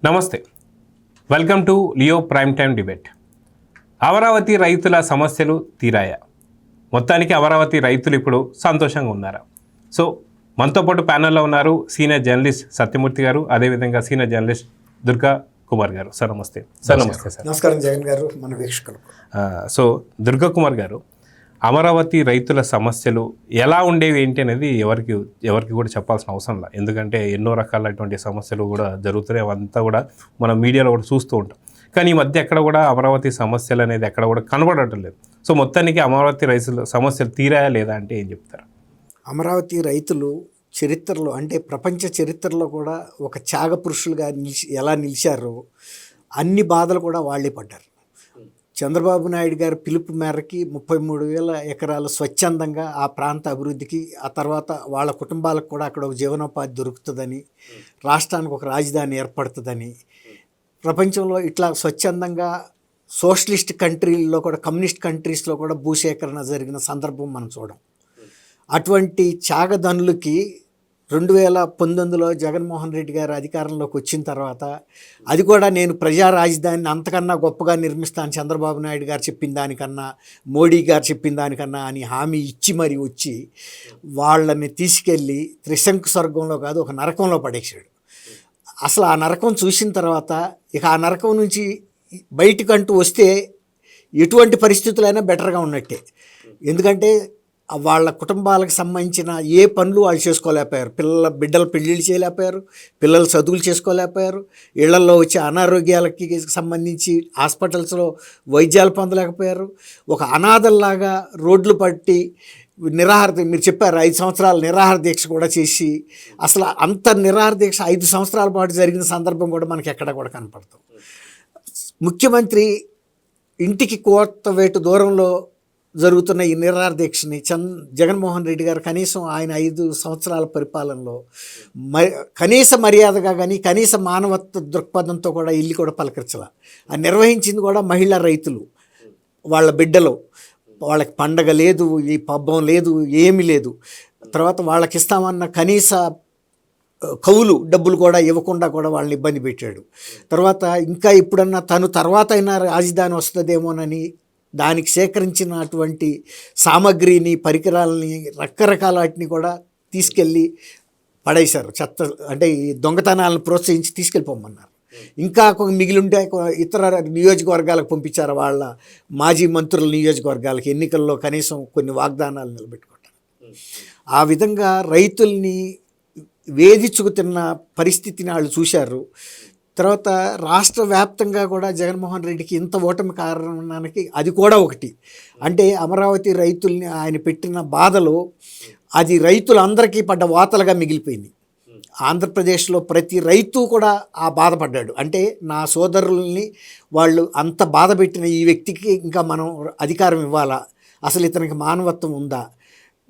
నమస్తే, welcome to Leo prime time debate. Amaravati రైతుల సమస్యలు తీరాయా? మొత్తానికి అమరావతి రైతులు ఇప్పుడు సంతోషంగా ఉన్నారా? సో మనతో పాటు ప్యానెల్లో ఉన్నారు సీనియర్ జర్నలిస్ట్ సత్యమూర్తి గారు, అదేవిధంగా సీనియర్ జర్నలిస్ట్ దుర్గా కుమార్ గారు. సార్ నమస్తే. సార్ నమస్తే. సార్ నమస్కారం జగన్ గారు, మన వీక్షకులు. సో దుర్గా కుమార్ గారు, అమరావతి రైతుల సమస్యలు ఎలా ఉండేవి ఏంటి అనేది ఎవరికి కూడా చెప్పాల్సిన అవసరం లేదు. ఎందుకంటే ఎన్నో రకాలైనటువంటి సమస్యలు కూడా జరుగుతున్నాయి. అవంతా కూడా మనం మీడియాలో కూడా చూస్తూ ఉంటాం. కానీ ఈ మధ్య ఎక్కడ కూడా అమరావతి సమస్యలు అనేది ఎక్కడ కూడా కనబడటం లేదు. సో మొత్తానికి అమరావతి రైతుల సమస్యలు తీరాయా లేదా అంటే ఏం చెప్తారు? అమరావతి రైతులు చరిత్రలో, అంటే ప్రపంచ చరిత్రలో కూడా ఒక త్యాగ పురుషులుగా ఎలా నిలిచారో అన్ని బాధలు కూడా వాళ్ళే పడ్డారు. చంద్రబాబు నాయుడు గారి పిలుపు మేరకి 33,000 ఎకరాలు స్వచ్ఛందంగా ఆ ప్రాంత అభివృద్ధికి, ఆ తర్వాత వాళ్ళ కుటుంబాలకు కూడా అక్కడ ఒక జీవనోపాధి దొరుకుతుందని, రాష్ట్రానికి ఒక రాజధాని ఏర్పడుతుందని, ప్రపంచంలో ఇట్లా స్వచ్ఛందంగా సోషలిస్ట్ కంట్రీల్లో కూడా, కమ్యూనిస్ట్ కంట్రీస్లో కూడా భూసేకరణ జరిగిన సందర్భం మనం చూడం. అటువంటి త్యాగధనులకి 2019లో జగన్మోహన్ రెడ్డి గారు అధికారంలోకి వచ్చిన తర్వాత, అది కూడా నేను ప్రజా రాజధానిని అంతకన్నా గొప్పగా నిర్మిస్తాను చంద్రబాబు నాయుడు గారు చెప్పిన దానికన్నా, మోడీ గారు చెప్పిన దానికన్నా అని హామీ ఇచ్చి మరి వచ్చి వాళ్ళని తీసుకెళ్ళి త్రిశంకు స్వర్గంలో కాదు ఒక నరకంలో పడేసాడు. అసలు ఆ నరకం చూసిన తర్వాత ఇక ఆ నరకం నుంచి బయటకంటూ వస్తే ఎటువంటి పరిస్థితులైనా బెటర్గా ఉన్నట్టే. ఎందుకంటే వాళ్ళ కుటుంబాలకు సంబంధించిన ఏ పనులు వాళ్ళు చేసుకోలేకపోయారు. బిడ్డల పెళ్ళిళ్ళు చేయలేకపోయారు, పిల్లల చదువులు చేసుకోలేకపోయారు, ఇళ్లలో వచ్చే అనారోగ్యాలకి సంబంధించి హాస్పిటల్స్లో వైద్యాలు పొందలేకపోయారు. ఒక అనాథల్లాగా రోడ్లు పట్టి మీరు చెప్పారు 5 సంవత్సరాల నిరాహార దీక్ష కూడా చేసి, అసలు అంత నిరాహార దీక్ష 5 సంవత్సరాల పాటు జరిగిన సందర్భం కూడా మనకి ఎక్కడ కూడా కనపడతాం. ముఖ్యమంత్రి ఇంటికి కోత వేటు దూరంలో జరుగుతున్న ఈ నిరాహార దీక్షని జగన్మోహన్ రెడ్డి గారు కనీసం ఆయన 5 సంవత్సరాల పరిపాలనలో కనీస మర్యాదగా కానీ కనీస మానవత్వ దృక్పథంతో కూడా ఇల్లు కూడా పలకరించాల. అది నిర్వహించింది కూడా మహిళా రైతులు, వాళ్ళ బిడ్డలు. వాళ్ళకి పండగ లేదు, ఈ పబ్బం లేదు, ఏమీ లేదు. తర్వాత వాళ్ళకి ఇస్తామన్న కనీస కౌలు డబ్బులు కూడా ఇవ్వకుండా కూడా వాళ్ళని ఇబ్బంది పెట్టాడు. తర్వాత ఇంకా ఇప్పుడన్నా తను తర్వాత అయినా రాజధాని వస్తుందేమోనని దానికి సేకరించినటువంటి సామగ్రిని, పరికరాలని, రకరకాల వాటిని కూడా తీసుకెళ్ళి పడేశారు. అంటే ఈ దొంగతనాలను ప్రోత్సహించి తీసుకెళ్ళిపోమన్నారు. ఇంకా మిగిలి ఉంటే ఇతర నియోజకవర్గాలకు పంపించారు. వాళ్ళ మాజీ మంత్రుల నియోజకవర్గాలకు ఎన్నికల్లో కనీసం కొన్ని వాగ్దానాలు నిలబెట్టుకుంటారు. ఆ విధంగా రైతుల్ని వేధించుకుతున్న పరిస్థితిని వాళ్ళు చూశారు. తర్వాత రాష్ట్ర వ్యాప్తంగా కూడా జగన్మోహన్ రెడ్డికి ఇంత ఓటమి కారణానికి అది కూడా ఒకటి. అంటే అమరావతి రైతుల్ని ఆయన పెట్టిన బాధలు అది రైతులందరికీ పడ్డ వాతలుగా మిగిలిపోయింది. ఆంధ్రప్రదేశ్లో ప్రతి రైతు కూడా ఆ బాధపడ్డాడు. అంటే నా సోదరుల్ని వాళ్ళు అంత బాధ పెట్టిన ఈ వ్యక్తికి ఇంకా మనం అధికారం ఇవ్వాలా, అసలు ఇతనికి మానవత్వం ఉందా,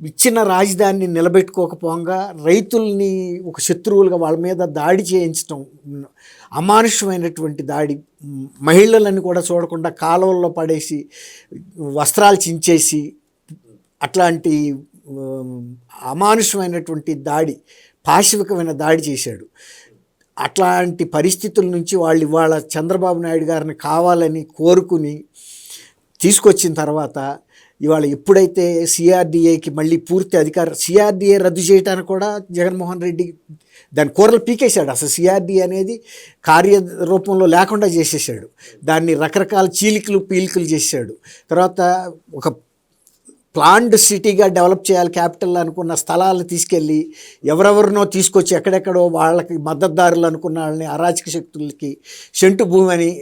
ఇచ్చిన రాజధానిని నిలబెట్టుకోకపోగా రైతుల్ని ఒక శత్రువులుగా వాళ్ళ మీద దాడి చేయించడం, అమానుషమైనటువంటి దాడి. మహిళలను కూడా చూడకుండా కాలువల్లో పడేసి వస్త్రాలు చించేసి అట్లాంటి అమానుషమైనటువంటి దాడి, పాశవికమైన దాడి చేశాడు. అట్లాంటి పరిస్థితుల నుంచి వాళ్ళు ఇవాళ చంద్రబాబు నాయుడు గారిని కావాలని కోరుకుని తీసుకొచ్చిన తర్వాత ఇవాళ ఎప్పుడైతే సిఆర్డీఏకి మళ్ళీ పూర్తి అధికారం, సిఆర్డీఏ రద్దు చేయడానికి కూడా జగన్మోహన్ రెడ్డి దాని కూరలు పీకేశాడు. అసలు సిఆర్డీఏ అనేది కార్యరూపంలో లేకుండా చేసేసాడు. దాన్ని రకరకాల పీలికలు చేశాడు. తర్వాత ఒక ప్లాండ్ సిటీగా డెవలప్ చేయాలి క్యాపిటల్ అనుకున్న స్థలాలను తీసుకెళ్ళి ఎవరెవరినో తీసుకొచ్చి ఎక్కడెక్కడో వాళ్ళకి మద్దతుదారులు అనుకున్న వాళ్ళని అరాచక శక్తులకి సెంటు భూమి అని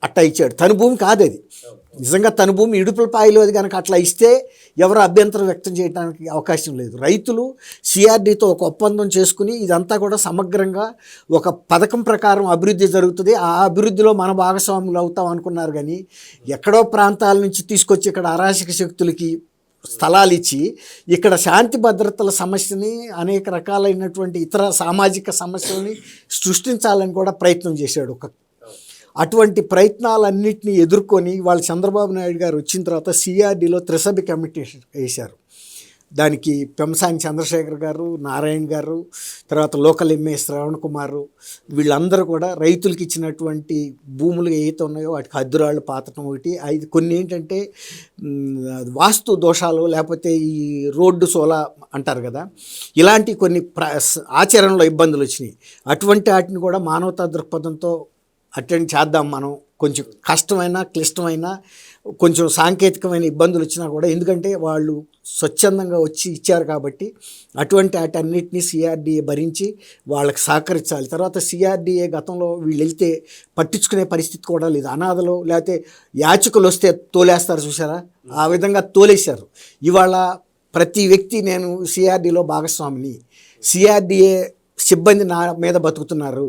అట్టా ఇచ్చాడు. తన భూమి కాదు అది. నిజంగా తన భూమి ఇడుపులపాయలు అది కనుక అట్లా ఇస్తే ఎవరు అభ్యంతరం వ్యక్తం చేయడానికి అవకాశం లేదు. రైతులు సిఆర్డీతో ఒక ఒప్పందం చేసుకుని ఇదంతా కూడా సమగ్రంగా ఒక పథకం ప్రకారం అభివృద్ధి జరుగుతుంది, ఆ అభివృద్ధిలో మన భాగస్వాములు అవుతాం అనుకున్నారు. కానీ ఎక్కడో ప్రాంతాల నుంచి తీసుకొచ్చి ఇక్కడ అరాచక శక్తులకి స్థలాలు ఇచ్చి ఇక్కడ శాంతి భద్రతల సమస్యని, అనేక రకాలైనటువంటి ఇతర సామాజిక సమస్యలని సృష్టించాలని కూడా ప్రయత్నం చేశాడు. అటువంటి ప్రయత్నాలన్నింటినీ ఎదుర్కొని వాళ్ళు చంద్రబాబు నాయుడు గారు వచ్చిన తర్వాత సిఆర్డీలో త్రిసభ్య కమిటీ వేశారు. దానికి పెంసాని చంద్రశేఖర్ గారు, నారాయణ గారు, తర్వాత లోకల్ ఎంఏ శ్రవణ్ కుమార్, వీళ్ళందరూ కూడా రైతులకి ఇచ్చినటువంటి భూములు ఏవైతే ఉన్నాయో వాటికి హద్దురాళ్ళు పాతటం ఒకటి. అది కొన్ని ఏంటంటే వాస్తు దోషాలు, లేకపోతే ఈ రోడ్డు సోలా అంటారు కదా, ఇలాంటి కొన్ని ఆచరణలో ఇబ్బందులు వచ్చినాయి. అటువంటి వాటిని కూడా మానవతా దృక్పథంతో అటెండ్ చేద్దాం మనం. కొంచెం కష్టమైన, క్లిష్టమైన, కొంచెం సాంకేతికమైన ఇబ్బందులు వచ్చినా కూడా, ఎందుకంటే వాళ్ళు స్వచ్ఛందంగా వచ్చి ఇచ్చారు కాబట్టి అటువంటి వాటన్నిటినీ సిఆర్డీఏ భరించి వాళ్ళకి సహకరించాలి. తర్వాత సిఆర్డీఏ గతంలో వీళ్ళు వెళ్తే పట్టించుకునే పరిస్థితి కూడా లేదు. అనాథలు లేకపోతే యాచకులు వస్తే తోలేస్తారు చూసారా, ఆ విధంగా తోలేశారు. ఇవాళ ప్రతి వ్యక్తి నేను సిఆర్డీలో భాగస్వామిని, సిఆర్డీఏ సిబ్బంది నా మీద బతుకుతున్నారు,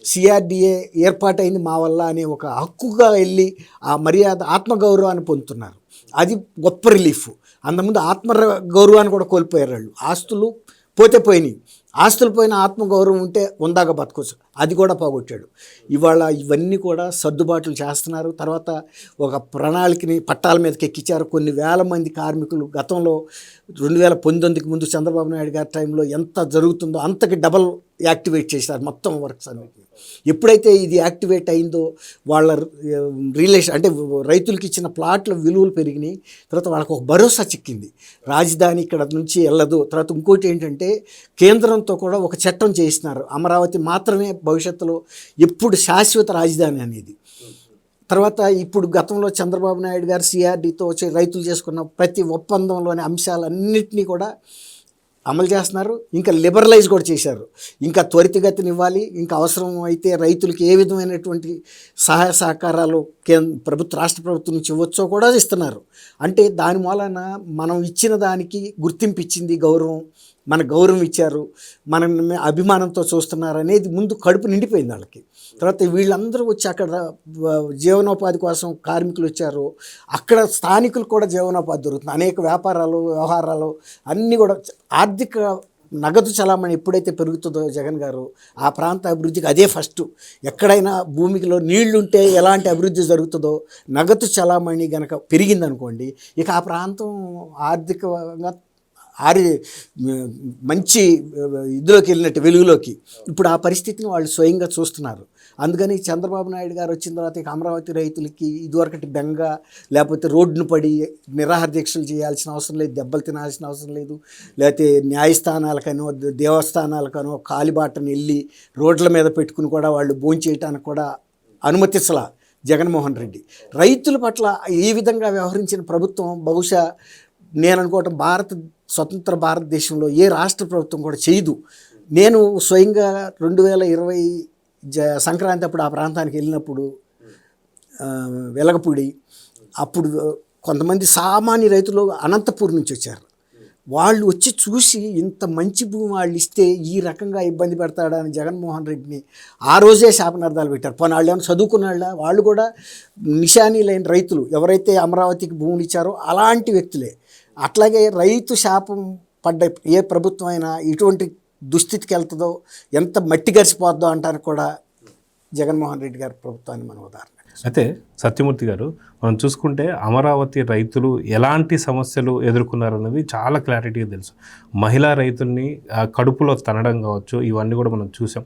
సిఆర్డీఏ ఏర్పాటైంది మా వల్ల అనే ఒక హక్కుగా వెళ్ళి ఆ మర్యాద, ఆత్మగౌరవాన్ని పొందుతున్నారు. అది గొప్ప రిలీఫ్. అంతకుముందు ఆత్మగౌరవాన్ని కూడా కోల్పోయారు వాళ్ళు. ఆస్తులు పోతే పోయినాయి, ఆస్తులు పోయిన ఆత్మగౌరవం ఉంటే ఉందాక బతకొచ్చు, అది కూడా పోగొట్టాడు. ఇవాళ ఇవన్నీ కూడా సర్దుబాట్లు చేస్తున్నారు. తర్వాత ఒక ప్రణాళికని పట్టాల మీదకి ఎక్కించారు. కొన్ని వేల మంది కార్మికులు గతంలో 2019కి ముందు చంద్రబాబు నాయుడు గారి టైంలో ఎంత జరుగుతుందో అంతకి డబల్ యాక్టివేట్ చేశారు మొత్తం వర్క్స్ అన్నిటిని. ఎప్పుడైతే ఇది యాక్టివేట్ అయిందో వాళ్ళ రిలేషన్, అంటే రైతులకి ఇచ్చిన ప్లాట్ల విలువలు పెరిగినాయి. తర్వాత వాళ్ళకు ఒక భరోసా చిక్కింది, రాజధాని ఇక్కడ నుంచి వెళ్ళదు. తర్వాత ఇంకోటి ఏంటంటే కేంద్రంతో కూడా ఒక చట్టం చేసినారు, అమరావతి మాత్రమే భవిష్యత్తులో ఎప్పుడు శాశ్వత రాజధాని అనేది. తర్వాత ఇప్పుడు గతంలో చంద్రబాబు నాయుడు గారు సిఆర్డీతో వచ్చి రైతులు చేసుకున్న ప్రతి ఒప్పందంలోని అంశాలన్నింటినీ కూడా అమలు చేస్తున్నారు. ఇంకా లిబరలైజ్ కూడా చేశారు. ఇంకా త్వరితగతిని ఇవ్వాలి. ఇంకా అవసరం అయితే రైతులకి ఏ విధమైనటువంటి సహాయ సహకారాలు రాష్ట్ర ప్రభుత్వం నుంచి ఇవ్వచ్చో కూడా ఇస్తున్నారు. అంటే దాని మూలన మనం ఇచ్చిన దానికి గుర్తింపు ఇచ్చింది, గౌరవం, మన గౌరవం ఇచ్చారు, మన అభిమానంతో చూస్తున్నారు అనేది ముందు కడుపు నిండిపోయింది వాళ్ళకి. తర్వాత వీళ్ళందరూ వచ్చి అక్కడ జీవనోపాధి కోసం కార్మికులు వచ్చారు, అక్కడ స్థానికులు కూడా జీవనోపాధి దొరుకుతుంది. అనేక వ్యాపారాలు, వ్యవహారాలు అన్నీ కూడా ఆర్థిక నగదు చలామణి ఎప్పుడైతే పెరుగుతుందో జగన్ గారు ఆ ప్రాంత అభివృద్ధికి అదే ఫస్ట్. ఎక్కడైనా భూమిలో నీళ్లుంటే ఎలాంటి అభివృద్ధి జరుగుతుందో నగదు చలామణి కనుక పెరిగిందనుకోండి, ఇక ఆ ప్రాంతం ఆర్థికంగా మంచి ఇదిలోకి వెళ్ళినట్టు, వెలుగులోకి. ఇప్పుడు ఆ పరిస్థితిని వాళ్ళు స్వయంగా చూస్తున్నారు. అందుకని చంద్రబాబు నాయుడు గారు వచ్చిన తర్వాత ఇక అమరావతి రైతులకి ఇదివరకటి బెంగ, లేకపోతే రోడ్డును పడి నిరాహార దీక్షలు చేయాల్సిన అవసరం లేదు, దెబ్బలు తినాల్సిన అవసరం లేదు, లేకపోతే న్యాయస్థానాలకనో దేవస్థానాలకనో కాలిబాటను వెళ్ళి రోడ్ల మీద పెట్టుకుని కూడా వాళ్ళు భోంచేయటానికి కూడా అనుమతించలా జగన్మోహన్ రెడ్డి. రైతుల పట్ల ఈ విధంగా వ్యవహరించిన ప్రభుత్వం బహుశా నేను అనుకోవటం స్వతంత్ర భారతదేశంలో ఏ రాష్ట్ర ప్రభుత్వం కూడా చేయదు. నేను స్వయంగా 2020 సంక్రాంతి అప్పుడు ఆ ప్రాంతానికి వెళ్ళినప్పుడు వెలగపూడి, అప్పుడు కొంతమంది సామాన్య రైతులు అనంతపూర్ నుంచి వచ్చారు. వాళ్ళు వచ్చి చూసి ఇంత మంచి భూమి వాళ్ళు ఇస్తే ఈ రకంగా ఇబ్బంది పెడతాడని జగన్మోహన్ రెడ్డిని ఆ రోజే శాపనార్థాలు పెట్టారు. పోనీ వాళ్ళు ఏమైనా చదువుకున్న వాళ్ళు కూడా నిశానీ లేని రైతులు ఎవరైతే అమరావతికి భూములు ఇచ్చారో అలాంటి వ్యక్తులే. అట్లాగే రైతు శాపం పడ్డ ఏ ప్రభుత్వం అయినా ఇటువంటి దుస్థితికి వెళ్తుందో, ఎంత మట్టి గరిసిపోద్దో అంటానికి కూడా జగన్మోహన్ రెడ్డి గారి ప్రభుత్వాన్ని మనం ఉదాహరణ. అయితే సత్యమూర్తి గారు, మనం చూసుకుంటే అమరావతి రైతులు ఎలాంటి సమస్యలు ఎదుర్కొన్నారన్నది చాలా క్లారిటీగా తెలుసు. మహిళా రైతుల్ని కడుపులో తనడం కావచ్చు, ఇవన్నీ కూడా మనం చూసాం.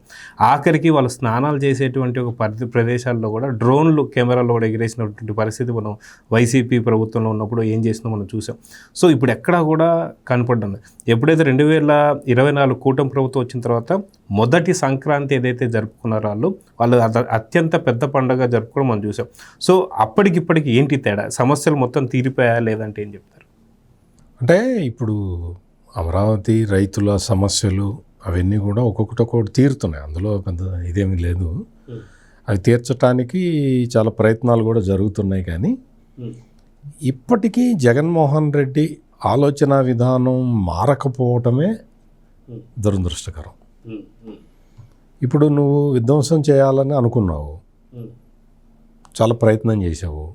ఆఖరికి వాళ్ళు స్నానాలు చేసేటువంటి ఒక ప్రదేశాల్లో కూడా డ్రోన్లు కెమెరాలో కూడా ఎగిరేసినటువంటి పరిస్థితి మనం వైసీపీ ప్రభుత్వంలో ఉన్నప్పుడు ఏం చేసినా మనం చూసాం. సో ఇప్పుడు ఎక్కడా కూడా కనపడ్డాను. ఎప్పుడైతే 2024 కూటమి ప్రభుత్వం వచ్చిన తర్వాత మొదటి సంక్రాంతి ఏదైతే జరుపుకున్నారో వాళ్ళు అత్యంత పెద్ద పండుగ జరుపుకోవడం మనం చూసాం. సో అప్పటికిప్పటికి ఏంటి తేడా? సమస్యలు మొత్తం తీరిపోయా లేదంటే ఏం చెప్తారు? అంటే ఇప్పుడు అమరావతి రైతుల సమస్యలు అవన్నీ కూడా ఒక్కొక్కటి తీరుతున్నాయి, అందులో పెద్ద ఇదేమీ లేదు. అవి తీర్చడానికి చాలా ప్రయత్నాలు కూడా జరుగుతున్నాయి. కానీ ఇప్పటికీ జగన్మోహన్ రెడ్డి ఆలోచన విధానం మారకపోవటమే దురదృష్టకరం. ఇప్పుడు నువ్వు విధ్వంసం చేయాలని అనుకున్నావు, చాలా ప్రయత్నం చేసావు,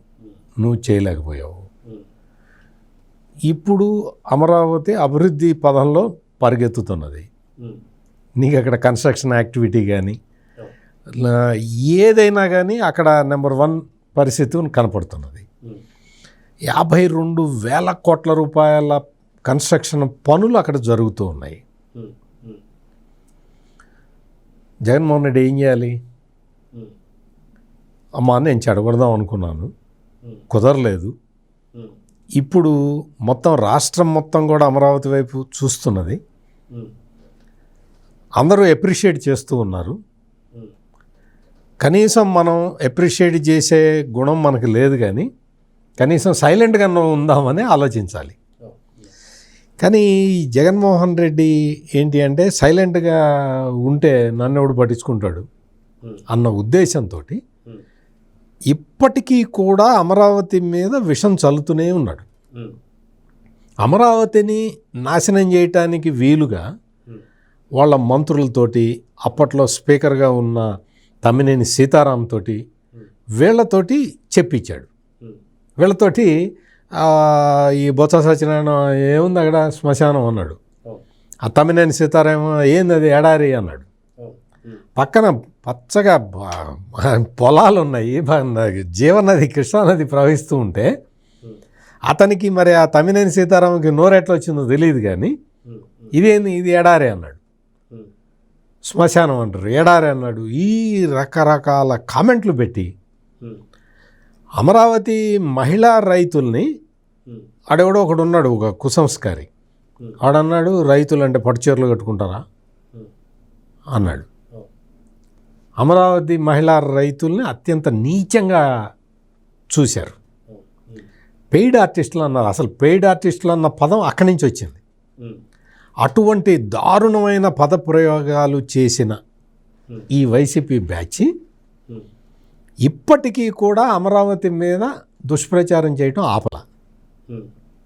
నువ్వు చేయలేకపోయావు. ఇప్పుడు అమరావతి అభివృద్ధి పదంలో పరిగెత్తుతున్నది. నీకు అక్కడ కన్స్ట్రక్షన్ యాక్టివిటీ కానీ ఏదైనా కానీ అక్కడ నెంబర్ 1 పరిస్థితి కనపడుతున్నది. 52,000 కోట్ల రూపాయల కన్స్ట్రక్షన్ పనులు అక్కడ జరుగుతూ ఉన్నాయి. జగన్మోహన్ రెడ్డి ఏం చేయాలి? అమ్మా నేను చెడగొడదాం అనుకున్నాను, కుదరలేదు. ఇప్పుడు మొత్తం రాష్ట్రం మొత్తం కూడా అమరావతి వైపు చూస్తున్నది. అందరూ అప్రిషియేట్ చేస్తూ ఉన్నారు. కనీసం మనం అప్రిషియేట్ చేసే గుణం మనకు లేదు, కానీ కనీసం సైలెంట్గా ఉందామని ఆలోచించాలి. కానీ జగన్మోహన్ రెడ్డి ఏంటి అంటే సైలెంట్గా ఉంటే నన్ను ఎవడు పట్టించుకుంటాడు అన్న ఉద్దేశంతో ఇప్పటికీ కూడా అమరావతి మీద విషం చల్లుతూనే ఉన్నాడు. అమరావతిని నాశనం చేయటానికి వీలుగా వాళ్ళ మంత్రులతోటి, అప్పట్లో స్పీకర్గా ఉన్న తమ్మినేని సీతారాం తోటి, వీళ్ళతోటి చెప్పించాడు. వీళ్ళతోటి ఈ బొత్స సత్యనారాయణ ఏముంది అక్కడ శ్మశానం అన్నాడు. ఆ తమ్మినేని సీతారాం ఏంది అది ఎడారి అన్నాడు. పక్కన పచ్చగా పొలాలు ఉన్నాయి, జీవనది కృష్ణానది ప్రవహిస్తూ ఉంటే అతనికి మరి ఆ తమ్మినేని సీతారాంకి నోరెట్లా వచ్చిందో తెలియదు, కానీ ఇదేంది ఇది ఎడారి అన్నాడు. శ్మశానం అంటారు, ఎడారి అన్నాడు. ఈ రకరకాల కామెంట్లు పెట్టి అమరావతి మహిళా రైతుల్ని, ఆడెవడో ఒకడు ఉన్నాడు ఒక కుసంస్కారి, ఆడన్నాడు రైతులు అంటే పట్టుచీరలు కట్టుకుంటారా అన్నాడు. అమరావతి మహిళా రైతుల్ని అత్యంత నీచంగా చూశారు. పెయిడ్ ఆర్టిస్టులు అన్నారు. అసలు పెయిడ్ ఆర్టిస్టులు అన్న పదం అక్కడి నుంచి వచ్చింది. అటువంటి దారుణమైన పదప్రయోగాలు చేసిన ఈ వైసీపీ బ్యాచ్ ఇప్పటికీ కూడా అమరావతి మీద దుష్ప్రచారం చేయటం ఆపల.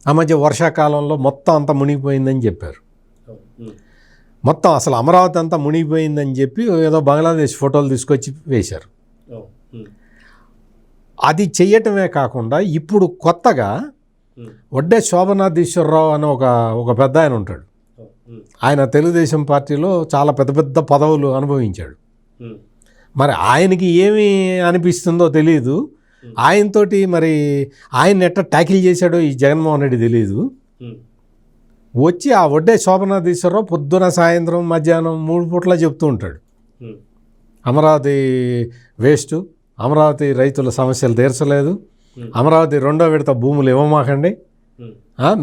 ఆ మధ్య వర్షాకాలంలో మొత్తం అంతా మునిగిపోయిందని చెప్పారు. మొత్తం అసలు అమరావతి అంతా మునిగిపోయిందని చెప్పి ఏదో బంగ్లాదేశ్ ఫోటోలు తీసుకొచ్చి వేశారు. అది చెయ్యటమే కాకుండా ఇప్పుడు కొత్తగా వడ్డే శోభనాధీశ్వరరావు అని ఒక పెద్ద ఆయన ఉంటాడు. ఆయన తెలుగుదేశం పార్టీలో చాలా పెద్ద పెద్ద పదవులు అనుభవించాడు. మరి ఆయనకి ఏమి అనిపిస్తుందో తెలియదు. ఆయనతోటి మరి ఆయన ఎట్లా ట్యాకిల్ చేశాడో ఈ జగన్మోహన్ రెడ్డి తెలియదు. వచ్చి ఆ వడ్డే శోభనాధీశ్వరరావు పొద్దున సాయంత్రం మధ్యాహ్నం 3 పూట్ల చెప్తూ ఉంటాడు, అమరావతి వేస్టు, అమరావతి రైతుల సమస్యలు తీర్చలేదు, అమరావతి 2వ విడత భూములు ఇవ్వమాకండి,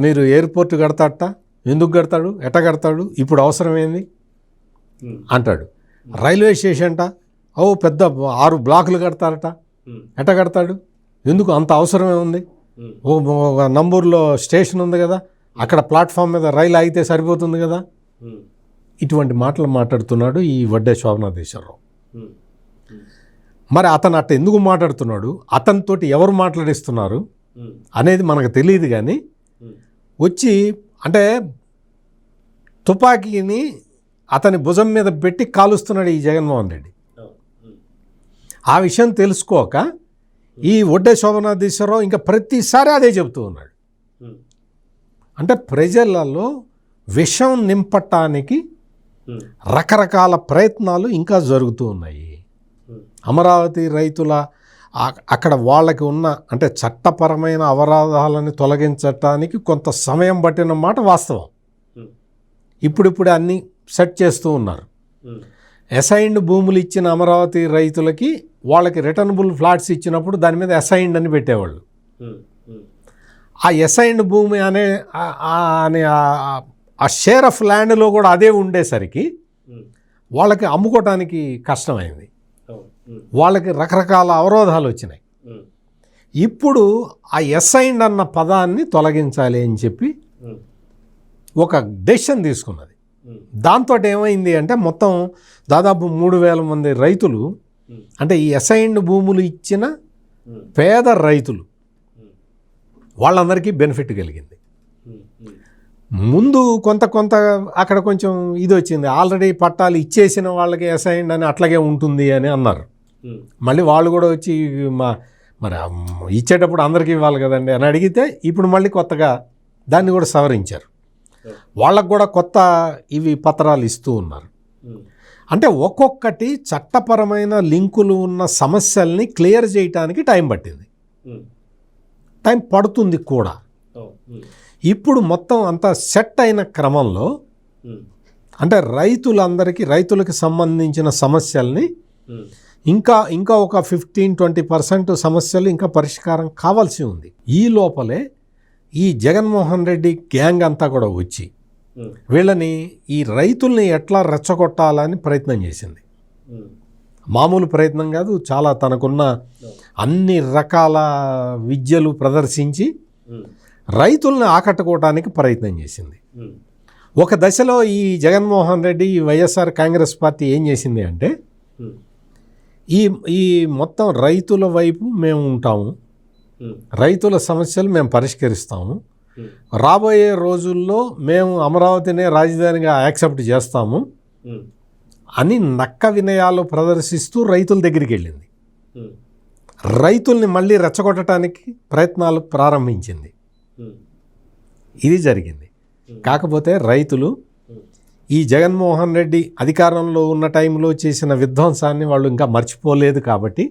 మీరు ఎయిర్పోర్ట్ కడతాడట, ఎందుకు కడతాడు, ఎట్ట కడతాడు, ఇప్పుడు అవసరమైంది అంటాడు. రైల్వే స్టేషన్ట పెద్ద 6 బ్లాకులు కడతారట, ఎట్ట కడతాడు, ఎందుకు అంత అవసరమే ఉంది, ఒక నంబూరులో స్టేషన్ ఉంది కదా, అక్కడ ప్లాట్ఫామ్ మీద రైలు ఆగితే సరిపోతుంది కదా. ఇటువంటి మాటలు మాట్లాడుతున్నాడు ఈ వడ్డే శోభనాధీశ్వరరావు. మరి అతను అట్ట ఎందుకు మాట్లాడుతున్నాడు, అతనితోటి ఎవరు మాట్లాడిస్తున్నారు అనేది మనకు తెలియదు. కానీ వచ్చి అంటే తుపాకీని అతని భుజం మీద పెట్టి కాలుస్తున్నాడు ఈ జగన్మోహన్ రెడ్డి. ఆ విషయం తెలుసుకోక ఈ వడ్డే శోభనాధీశ్వరరావు ఇంకా ప్రతిసారి అదే చెబుతూ ఉన్నాడు. అంటే ప్రజలలో విషం నింపటానికి రకరకాల ప్రయత్నాలు ఇంకా జరుగుతూ ఉన్నాయి. అమరావతి రైతుల అక్కడ వాళ్ళకి ఉన్న అంటే చట్టపరమైన అవరోధాలను తొలగించటానికి కొంత సమయం పట్టిన మాట వాస్తవం. ఇప్పుడిప్పుడే అన్నీ సెట్ చేస్తూ ఉన్నారు. అసైన్డ్ భూములు ఇచ్చిన అమరావతి రైతులకి వాళ్ళకి రిటర్నబుల్ ఫ్లాట్స్ ఇచ్చినప్పుడు దాని మీద అసైన్డ్ అని పెట్టేవాళ్ళు. ఆ అసైన్డ్ భూమి అనే ఆ షేర్ ఆఫ్ ల్యాండ్లో కూడా అదే ఉండేసరికి వాళ్ళకి అమ్ముకోవటానికి కష్టమైంది. వాళ్ళకి రకరకాల అవరోధాలు వచ్చినాయి. ఇప్పుడు ఆ అసైన్డ్ అన్న పదాన్ని తొలగించాలి అని చెప్పి ఒక డెసిషన్ తీసుకున్నది. దాంతో ఏమైంది అంటే మొత్తం దాదాపు 3,000 మంది రైతులు, అంటే ఈ అసైన్డ్ భూములు ఇచ్చిన పేద రైతులు, వాళ్ళందరికీ బెనిఫిట్ కలిగింది. ముందు కొంత అక్కడ కొంచెం ఇది వచ్చింది, ఆల్రెడీ పట్టాలు ఇచ్చేసిన వాళ్ళకి అసైన్డ్ అని అట్లాగే ఉంటుంది అని అన్నారు. మళ్ళీ వాళ్ళు కూడా వచ్చి మరి ఇచ్చేటప్పుడు అందరికీ ఇవ్వాలి కదండి అని అడిగితే ఇప్పుడు మళ్ళీ కొత్తగా దాన్ని కూడా సవరించారు. వాళ్ళకు కూడా కొత్త ఇవి పత్రాలు ఇస్తూ ఉన్నారు. అంటే ఒక్కొక్కటి చట్టపరమైన లింకులు ఉన్న సమస్యల్ని క్లియర్ చేయటానికి టైం పట్టింది, టైం పడుతుంది కూడా. ఇప్పుడు మొత్తం అంతా సెట్ అయిన క్రమంలో అంటే రైతులకి సంబంధించిన సమస్యల్ని ఇంకా ఒక 15-20% సమస్యలు ఇంకా పరిష్కారం కావాల్సి ఉంది. ఈ లోపలే ఈ జగన్మోహన్ రెడ్డి గ్యాంగ్ అంతా కూడా వచ్చి వీళ్ళని ఈ రైతుల్ని ఎట్లా రెచ్చగొట్టాలని ప్రయత్నం చేసింది. మామూలు ప్రయత్నం కాదు, చాలా తనకున్న అన్ని రకాల విద్యలు ప్రదర్శించి రైతుల్ని ఆకట్టుకోవడానికి ప్రయత్నం చేసింది. ఒక దశలో ఈ జగన్మోహన్ రెడ్డి వైఎస్ఆర్ కాంగ్రెస్ పార్టీ ఏం చేసింది అంటే ఈ మొత్తం రైతుల వైపు మేము ఉంటాము, రైతుల సమస్యలు మేము పరిష్కరిస్తాము, రాబోయే రోజుల్లో మేము అమరావతినే రాజధానిగా యాక్సెప్ట్ చేస్తాము అని నక్క వినయాలు ప్రదర్శిస్తూ రైతుల దగ్గరికి వెళ్ళింది. రైతుల్ని మళ్ళీ రెచ్చగొట్టడానికి ప్రయత్నాలు ప్రారంభించింది. ఇది జరిగింది. కాకపోతే రైతులు ఈ జగన్మోహన్ రెడ్డి అధికారంలో ఉన్న టైంలో చేసిన విధ్వంసాన్ని వాళ్ళు ఇంకా మర్చిపోలేదు. కాబట్టి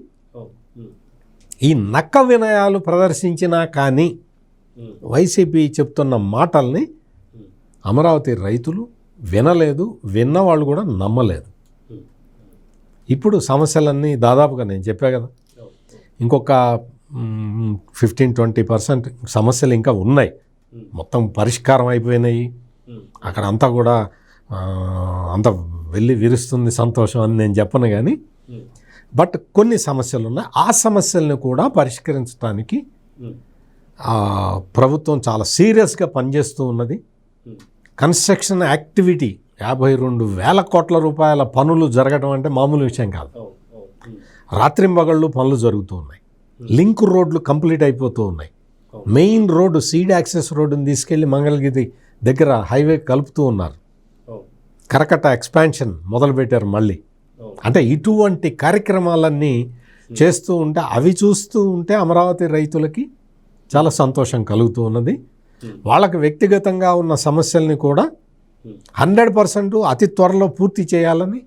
ఈ నక్క వినయాలు ప్రదర్శించినా కానీ వైసీపీ చెప్తున్న మాటల్ని అమరావతి రైతులు వినలేదు, విన్నవాళ్ళు కూడా నమ్మలేదు. ఇప్పుడు సమస్యలన్నీ దాదాపుగా నేను చెప్పా కదా, ఇంకొక 15-20% సమస్యలు ఇంకా ఉన్నాయి. మొత్తం పరిష్కారం అయిపోయినాయి. అక్కడ అంతా కూడా అంత వెళ్ళి విరుస్తుంది సంతోషం అని నేను చెప్పను, కానీ బట్ కొన్ని సమస్యలు ఉన్నాయి. ఆ సమస్యలను కూడా పరిష్కరించడానికి ప్రభుత్వం చాలా సీరియస్గా పనిచేస్తూ ఉన్నది. కన్స్ట్రక్షన్ యాక్టివిటీ 52,000 కోట్ల రూపాయల పనులు జరగడం అంటే మామూలు విషయం కాదు. రాత్రింబగళ్ళు పనులు జరుగుతూ ఉన్నాయి. లింక్ రోడ్లు కంప్లీట్ అయిపోతూ ఉన్నాయి. మెయిన్ రోడ్డు సీడ్ యాక్సెస్ రోడ్డుని తీసుకెళ్లి మంగళగిరి దగ్గర హైవే కలుపుతూ ఉన్నారు. కరకట్ట ఎక్స్పాన్షన్ మొదలుపెట్టారు మళ్ళీ. అంటే ఇటువంటి కార్యక్రమాలన్నీ చేస్తూ ఉంటే, అవి చూస్తూ ఉంటే అమరావతి రైతులకి చాలా సంతోషం కలుగుతూ ఉన్నది. వాళ్ళకి వ్యక్తిగతంగా ఉన్న సమస్యల్ని కూడా 100% అతి త్వరలో పూర్తి చేయాలని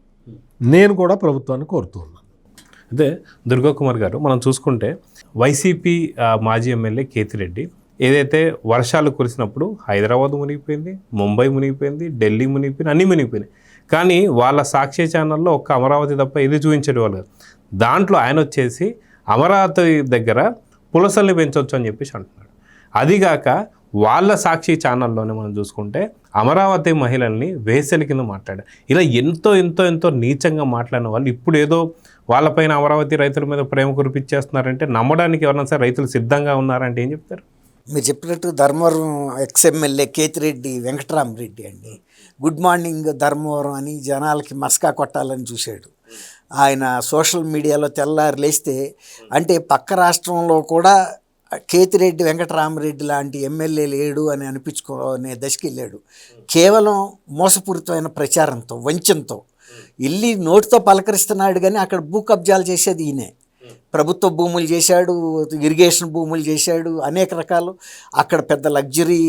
నేను కూడా ప్రభుత్వాన్ని కోరుతూ ఉన్నాను. అయితే దుర్గా కుమార్ గారు, మనం చూసుకుంటే వైసీపీ మాజీ ఎమ్మెల్యే కేతిరెడ్డి ఏదైతే వర్షాలు కురిసినప్పుడు హైదరాబాద్ మునిగిపోయింది, ముంబై మునిగిపోయింది, ఢిల్లీ మునిగిపోయింది, అన్నీ మునిగిపోయినాయి. కానీ వాళ్ళ సాక్షి ఛానల్లో ఒక్క అమరావతి తప్ప ఇది చూపించేవాళ్ళు కాదు. దాంట్లో ఆయన వచ్చేసి అమరావతి దగ్గర పులసల్ని పెంచవచ్చు అని చెప్పేసి అంటున్నాడు. అదిగాక వాళ్ళ సాక్షి ఛానల్లోనే మనం చూసుకుంటే అమరావతి మహిళల్ని వేసెల కింద మాట్లాడారు. ఇలా ఎంతో ఎంతో ఎంతో నీచంగా మాట్లాడిన వాళ్ళు ఇప్పుడు ఏదో వాళ్ళపైన అమరావతి రైతుల మీద ప్రేమ కురిపించేస్తున్నారంటే నమ్మడానికి ఎవరైనా సరే రైతులు సిద్ధంగా ఉన్నారంటే ఏం చెప్తారు? మీరు చెప్పినట్టు ధర్మవరం ఎక్స్ఎమ్మెల్యే కేతిరెడ్డి వెంకటరామరెడ్డి అండి, గుడ్ మార్నింగ్ ధర్మవరం అని జనాలకి మస్కా కొట్టాలని చూశాడు. ఆయన సోషల్ మీడియాలో తెల్లారి లేస్తే అంటే పక్క రాష్ట్రంలో కూడా కేతిరెడ్డి వెంకటరామరెడ్డి లాంటి ఎమ్మెల్యే లేడు అని అనిపించుకునే దశకి వెళ్ళాడు. కేవలం మోసపూరితమైన ప్రచారంతో, వంచంతో వెళ్ళి నోటితో పలకరిస్తున్నాడు. కానీ అక్కడ భూ కబ్జాలు చేసేది ఈయనే. ప్రభుత్వ భూములు చేశాడు, ఇరిగేషన్ భూములు చేశాడు, అనేక రకాలు. అక్కడ పెద్ద లగ్జరీ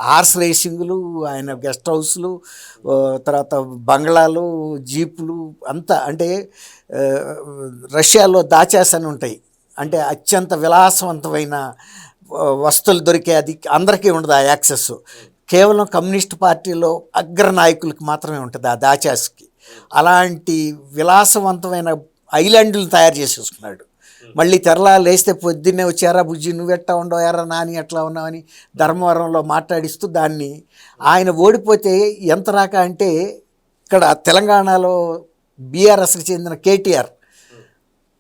హార్స్ రేసింగ్లు, ఆయన గెస్ట్ హౌస్లు, తర్వాత బంగ్లాలు, జీపులు అంతా. అంటే రష్యాలో దాచాస్ అని ఉంటాయి, అంటే అత్యంత విలాసవంతమైన వస్తువులు దొరికే, అది అందరికీ ఉండదు ఆ యాక్సెస్. కేవలం కమ్యూనిస్ట్ పార్టీలో అగ్రనాయకులకు మాత్రమే ఉంటుంది ఆ దాచాస్కి. అలాంటి విలాసవంతమైన ఐలాండ్లు తయారు చేసేసుకున్నాడు. మళ్ళీ తెరలా లేస్తే పొద్దున్నే వచ్చారా బుజ్జి, నువ్వెట్టా ఉండవు, ఎర్ర నాని ఎట్లా ఉన్నావని ధర్మవరంలో మాట్లాడిస్తూ దాన్ని ఆయన ఓడిపోతే ఎంత రాక అంటే ఇక్కడ తెలంగాణలో బీఆర్ఎస్కి చెందిన కేటీఆర్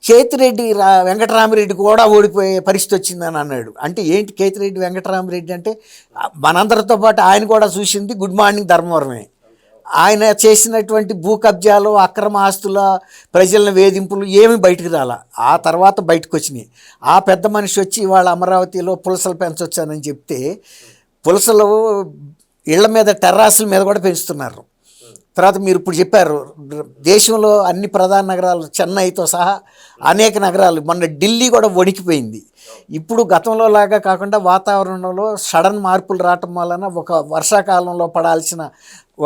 కేతిరెడ్డి వెంకటరామరెడ్డి కూడా ఓడిపోయే పరిస్థితి వచ్చిందని అన్నాడు. అంటే ఏంటి కేతిరెడ్డి వెంకటరామరెడ్డి అంటే మనందరితో పాటు ఆయన కూడా చూసింది గుడ్ మార్నింగ్ ధర్మవరమే. ఆయన చేసినటువంటి భూ కబ్జాలు, అక్రమ ఆస్తుల, ప్రజల వేధింపులు ఏమి బయటకు రాలా. ఆ తర్వాత బయటకు వచ్చినాయి. ఆ పెద్ద మనిషి వచ్చి ఇవాళ అమరావతిలో పులసలు పెంచొచ్చానని చెప్తే పులసలు ఇళ్ల మీద, టెర్రాసుల మీద కూడా పెంచుతున్నారు. తర్వాత మీరు ఇప్పుడు చెప్పారు దేశంలో అన్ని ప్రధాన నగరాలు చెన్నైతో సహా అనేక నగరాలు, మొన్న ఢిల్లీ కూడా వణికిపోయింది. ఇప్పుడు గతంలో లాగా కాకుండా వాతావరణంలో సడన్ మార్పులు రావటం వలన ఒక వర్షాకాలంలో పడాల్సిన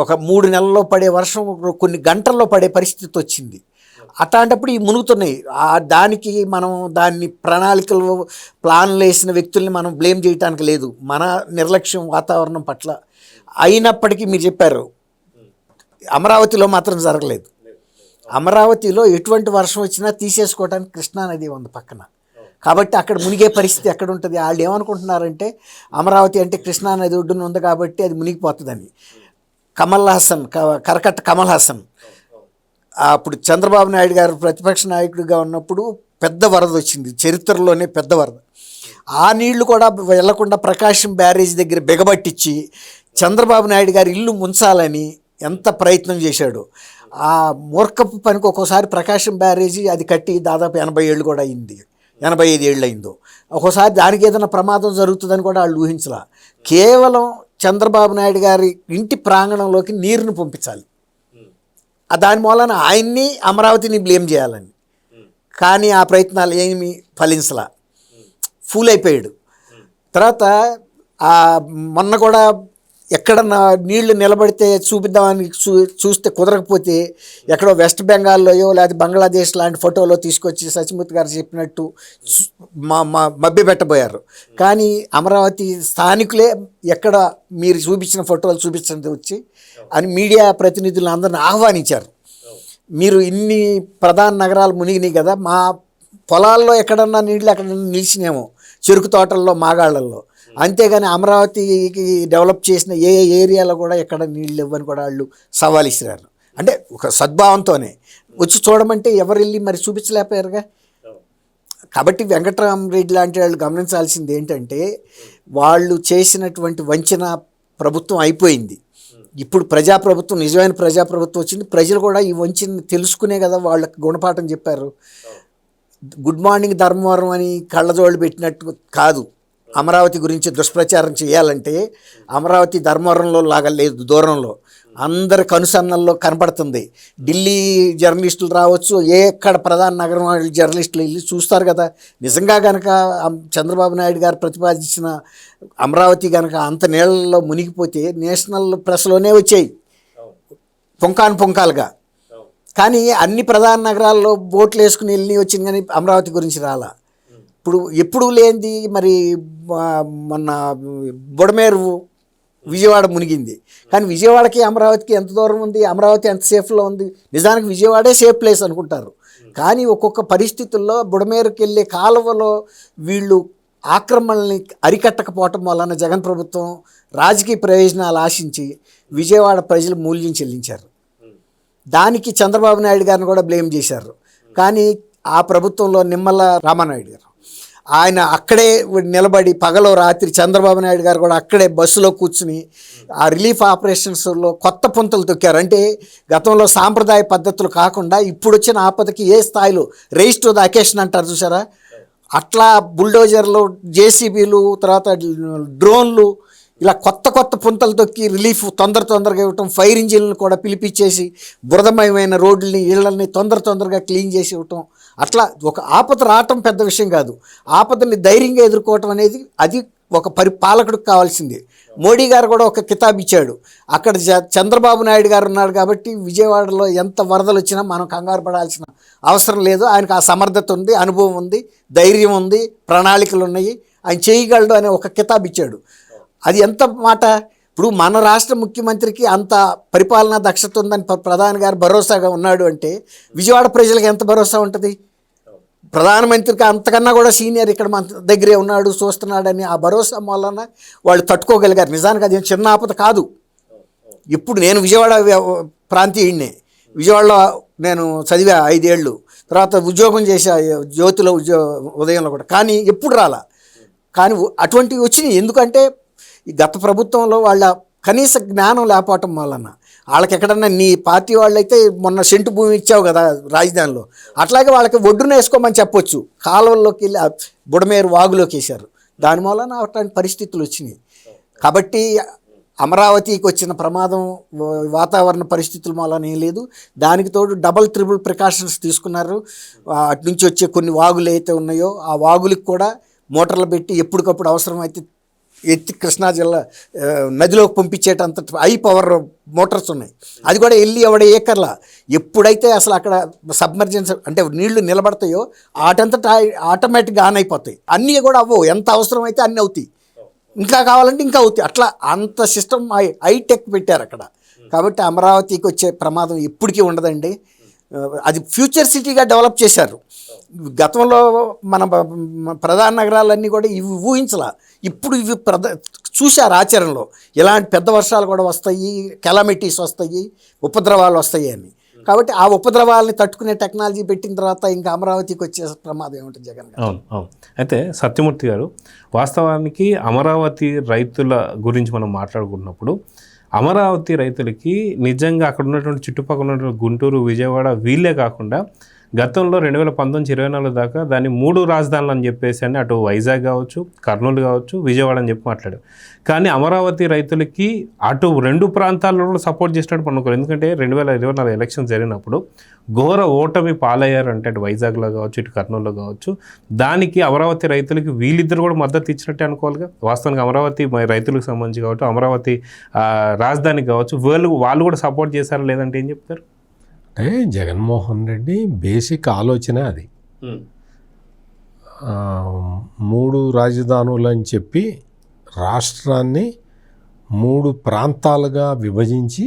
ఒక 3 నెలల్లో పడే వర్షం కొన్ని గంటల్లో పడే పరిస్థితి వచ్చింది. అట్లాంటప్పుడు ఈ మునుగుతున్నాయి. దానికి మనం దాన్ని ప్లాన్లు వేసిన వ్యక్తుల్ని మనం బ్లేమ్ చేయడానికి లేదు, మన నిర్లక్ష్యం వాతావరణం పట్ల. అయినప్పటికీ మీరు చెప్పారు, అమరావతిలో మాత్రం జరగలేదు. అమరావతిలో ఎటువంటి వర్షం వచ్చినా తీసేసుకోవడానికి కృష్ణానది ఉంది పక్కన, కాబట్టి అక్కడ మునిగే పరిస్థితి ఎక్కడ ఉంటుంది. వాళ్ళు ఏమనుకుంటున్నారంటే అమరావతి అంటే కృష్ణానది ఒడ్డున ఉంది కాబట్టి అది మునిగిపోతుందని. కరకట్ట కమల్ హాసన్ అప్పుడు చంద్రబాబు నాయుడు గారు ప్రతిపక్ష నాయకుడిగా ఉన్నప్పుడు పెద్ద వరద వచ్చింది, చరిత్రలోనే పెద్ద వరద. ఆ నీళ్లు కూడా వెళ్లకుండా ప్రకాశం బ్యారేజ్ దగ్గర బిగబట్టించి చంద్రబాబు నాయుడు గారి ఇల్లు ముంచాలని ఎంత ప్రయత్నం చేశాడు. ఆ మూర్ఖపు పనికి ఒక్కోసారి ప్రకాశం బ్యారేజీ అది కట్టి దాదాపు 80 ఏళ్ళు కూడా అయింది, 85 ఏళ్ళు అయిందో. ఒక్కోసారి దానికి ఏదైనా ప్రమాదం జరుగుతుందని కూడా వాళ్ళు ఊహించలా. కేవలం చంద్రబాబు నాయుడు గారి ఇంటి ప్రాంగణంలోకి నీరుని పంపించాలి, దాని మూలన ఆయన్ని అమరావతిని బ్లేమ్ చేయాలని. కానీ ఆ ప్రయత్నాలు ఏమీ ఫలించలా, ఫూల్ అయిపోయాడు. తర్వాత మొన్న కూడా ఎక్కడన్నా నీళ్లు నిలబడితే చూపిద్దామని చూస్తే కుదరకపోతే ఎక్కడో వెస్ట్ బెంగాల్లోయో లేదా బంగ్లాదేశ్ లాంటి ఫోటోలో తీసుకొచ్చి సచిమూర్తి గారు చెప్పినట్టు మభ్యపెట్టబోయారు. కానీ అమరావతి స్థానికులే ఎక్కడ మీరు చూపించిన ఫోటోలు చూపించండి వచ్చి అని మీడియా ప్రతినిధులను అందరిని ఆహ్వానించారు. మీరు ఇన్ని ప్రధాన నగరాలు మునిగినాయి కదా, మా పొలాల్లో ఎక్కడన్నా నీళ్ళు ఎక్కడన్నా నిలిచినేమో, చెరుకు తోటల్లో, మాగాళ్ళల్లో. అంతేగాని అమరావతికి డెవలప్ చేసిన ఏ ఏరియాలో కూడా ఎక్కడ నీళ్ళు ఇవ్వని కూడా వాళ్ళు సవాల్ ఇస్తున్నారు. అంటే ఒక సద్భావంతోనే వచ్చి చూడమంటే ఎవరు వెళ్ళి మరి చూపించలేకపోయారుగా. కాబట్టి వెంకటరామరెడ్డి లాంటి వాళ్ళు గమనించాల్సింది ఏంటంటే వాళ్ళు చేసినటువంటి వంచన ప్రభుత్వం అయిపోయింది. ఇప్పుడు ప్రజాప్రభుత్వం, నిజమైన ప్రజాప్రభుత్వం వచ్చింది. ప్రజలు కూడా ఈ వంచన తెలుసుకునే కదా వాళ్ళకి గుణపాఠం చెప్పారు. గుడ్ మార్నింగ్ ధర్మవరం అని కళ్ళజోళ్ళు పెట్టినట్టు కాదు. అమరావతి గురించి దుష్ప్రచారం చేయాలంటే అమరావతి ధర్మవరంలో లాగా లేదు, దూరంలో అందరి కనుసన్నల్లో కనపడుతుంది. ఢిల్లీ జర్నలిస్టులు రావచ్చు, ఎక్కడ ప్రధాన నగరం జర్నలిస్టులు వెళ్ళి చూస్తారు కదా. నిజంగా కనుక చంద్రబాబు నాయుడు గారు ప్రతిపాదించిన అమరావతి కనుక అంత నీళ్ళల్లో మునిగిపోతే నేషనల్ ప్రెస్లోనే వచ్చాయి పుంకాలుగా. కానీ అన్ని ప్రధాన నగరాల్లో బోట్లు వేసుకుని వెళ్ళి వచ్చింది, కానీ అమరావతి గురించి రాలా. ఇప్పుడు ఎప్పుడు లేనిది మరి మొన్న బుడమేరు విజయవాడ మునిగింది. కానీ విజయవాడకి అమరావతికి ఎంత దూరం ఉంది, అమరావతి ఎంత సేఫ్లో ఉంది? నిజానికి విజయవాడే సేఫ్ ప్లేస్ అనుకుంటారు, కానీ ఒక్కొక్క పరిస్థితుల్లో బుడమేరుకి వెళ్ళే కాలువలో వీళ్ళు ఆక్రమణల్ని అరికట్టకపోవటం వలన జగన్ ప్రభుత్వం రాజకీయ ప్రయోజనాలు ఆశించి విజయవాడ ప్రజలు మూల్యం చెల్లించారు. దానికి చంద్రబాబు నాయుడు గారిని కూడా బ్లేమ్ చేశారు. కానీ ఆ ప్రభుత్వంలో నిమ్మల రామానాయుడు గారు ఆయన అక్కడే నిలబడి పగలో రాత్రి చంద్రబాబు నాయుడు గారు కూడా అక్కడే బస్సులో కూర్చుని ఆ రిలీఫ్ ఆపరేషన్స్లో కొత్త పుంతలు తొక్కారు. అంటే గతంలో సాంప్రదాయ పద్ధతులు కాకుండా ఇప్పుడు వచ్చిన ఆపదకి ఏ స్థాయిలో రైజ్ టు ద అకేషన్ అంటారు చూసారా, అట్లా బుల్డోజర్లు, జేసీబీలు, తర్వాత డ్రోన్లు, ఇలా కొత్త పుంతలు తొక్కి రిలీఫ్ తొందరగా ఇవ్వటం, ఫైర్ ఇంజిన్లను కూడా పిలిపించేసి బురదమయమైన రోడ్లని, ఇళ్లని తొందరగా క్లీన్ చేసి ఇవ్వటం. అట్లా ఒక ఆపద రావటం పెద్ద విషయం కాదు, ఆపదని ధైర్యంగా ఎదుర్కోవటం అనేది అది ఒక పాలకుడికి కావాల్సింది. మోడీ గారు కూడా ఒక కితాబ్ ఇచ్చాడు. అక్కడ చంద్రబాబు నాయుడు గారు ఉన్నారు కాబట్టి విజయవాడలో ఎంత వరదలు వచ్చినా మనం కంగారు పడాల్సిన అవసరం లేదు. ఆయనకు ఆ సమర్థత ఉంది, అనుభవం ఉంది, ధైర్యం ఉంది, ప్రణాళికలు ఉన్నాయి, ఆయన చేయగలడు అనే ఒక కితాబ్ ఇచ్చాడు. అది ఎంత మాట. ఇప్పుడు మన రాష్ట్ర ముఖ్యమంత్రికి అంత పరిపాలనా దక్షత ఉందని ప్రధాని గారు భరోసాగా ఉన్నాడు అంటే విజయవాడ ప్రజలకు ఎంత భరోసా ఉంటుంది? ప్రధానమంత్రికి అంతకన్నా కూడా సీనియర్ ఇక్కడ మన దగ్గరే ఉన్నాడు, చూస్తున్నాడని ఆ భరోసా వలన వాళ్ళు తట్టుకోగలిగారు. నిజానికి అది చిన్న ఆపద కాదు. ఇప్పుడు నేను విజయవాడ ప్రాంతీయుడినే, విజయవాడలో నేను చదివా 5 ఏళ్ళు, తర్వాత ఉద్యోగం చేసా జ్యోతిలో ఉదయంలో కూడా, కానీ ఎప్పుడు రాలా. కానీ అటువంటివి వచ్చినాయి. ఎందుకంటే ఈ గత ప్రభుత్వంలో వాళ్ళ కనీస జ్ఞానం లేకపోవటం వలన వాళ్ళకి ఎక్కడన్నా నీ పార్టీ వాళ్ళైతే మొన్న సెంటు భూమి ఇచ్చావు కదా రాజధానిలో, అట్లాగే వాళ్ళకి ఒడ్డున వేసుకోమని చెప్పొచ్చు. కాలువల్లోకి వెళ్ళి బుడమేరు వాగులోకి వేశారు, దాని వలన అట్లాంటి పరిస్థితులు వచ్చినాయి. కాబట్టి అమరావతికి వచ్చిన ప్రమాదం వాతావరణ పరిస్థితుల వలన ఏం లేదు, దానికి తోడు డబల్ ట్రిపుల్ ప్రికాషన్స్ తీసుకున్నారు. అటు నుంచి వచ్చే కొన్ని వాగులు అయితే ఉన్నాయో ఆ వాగులకు కూడా మోటార్లు పెట్టి ఎప్పటికప్పుడు అవసరమైతే ఎత్తి కృష్ణా జిల్లా నదిలోకి పంపించేటంత హై పవర్ మోటార్స్ ఉన్నాయి. అది కూడా వెళ్ళి ఎవడ ఏకర్లా ఎప్పుడైతే అసలు అక్కడ సబ్మర్జెన్స్ అంటే నీళ్లు నిలబడతాయో ఆటంతటా ఆటోమేటిక్గా ఆన్ అయిపోతాయి. అన్నీ కూడా అవ్వవు, ఎంత అవసరం అయితే అన్నీ అవుతాయి, ఇంకా కావాలంటే ఇంకా అవుతాయి. అట్లా అంత సిస్టమ్ హైటెక్ పెట్టారు అక్కడ. కాబట్టి అమరావతికి వచ్చే ప్రమాదం ఎప్పటికీ ఉండదండి. అది ఫ్యూచర్ సిటీగా డెవలప్ చేశారు. గతంలో మన ప్రధాన నగరాలన్నీ కూడా ఇవి ఊహించలా, ఇప్పుడు ఇవి చూశారు ఆచరణలో. ఇలాంటి పెద్ద వర్షాలు కూడా వస్తాయి, కెలామిటీస్ వస్తాయి, ఉపద్రవాలు వస్తాయి అని. కాబట్టి ఆ ఉపద్రవాలని తట్టుకునే టెక్నాలజీ పెట్టిన తర్వాత ఇంకా అమరావతికి వచ్చే ప్రమాదం ఏముంటుంది జగన్ గారు? అవును అవును. అయితే సత్యమూర్తి గారు, వాస్తవానికి అమరావతి రైతుల గురించి మనం మాట్లాడుకున్నప్పుడు అమరావతి రైతులకి నిజంగా అక్కడ ఉన్నటువంటి చుట్టుపక్కల ఉన్నటువంటి గుంటూరు, విజయవాడ వీళ్ళే కాకుండా గతంలో 2019-24 దాకా దాన్ని 3 రాజధానులు అని చెప్పేసి అని అటు వైజాగ్ కావచ్చు, కర్నూలు కావచ్చు, విజయవాడ అని చెప్పి మాట్లాడారు. కానీ అమరావతి రైతులకి అటు 2 ప్రాంతాల్లో కూడా సపోర్ట్ చేసినట్టు అనుకోరు. ఎందుకంటే 2024 ఎలక్షన్ జరిగినప్పుడు ఘోర ఓటమి పాలయ్యారు అంటే అటు వైజాగ్లో కావచ్చు, ఇటు కర్నూలులో కావచ్చు. దానికి అమరావతి రైతులకి వీళ్ళిద్దరు కూడా మద్దతు ఇచ్చినట్టే అనుకోవాలిగా. వాస్తవానికి అమరావతి రైతులకు సంబంధించి కావచ్చు, అమరావతి రాజధానికి కావచ్చు, వాళ్ళు కూడా సపోర్ట్ చేశారా లేదంటే ఏం చెప్తారు? అంటే జగన్మోహన్ రెడ్డి బేసిక్ ఆలోచన అది. 3 రాజధానులు అని చెప్పి రాష్ట్రాన్ని 3 ప్రాంతాలుగా విభజించి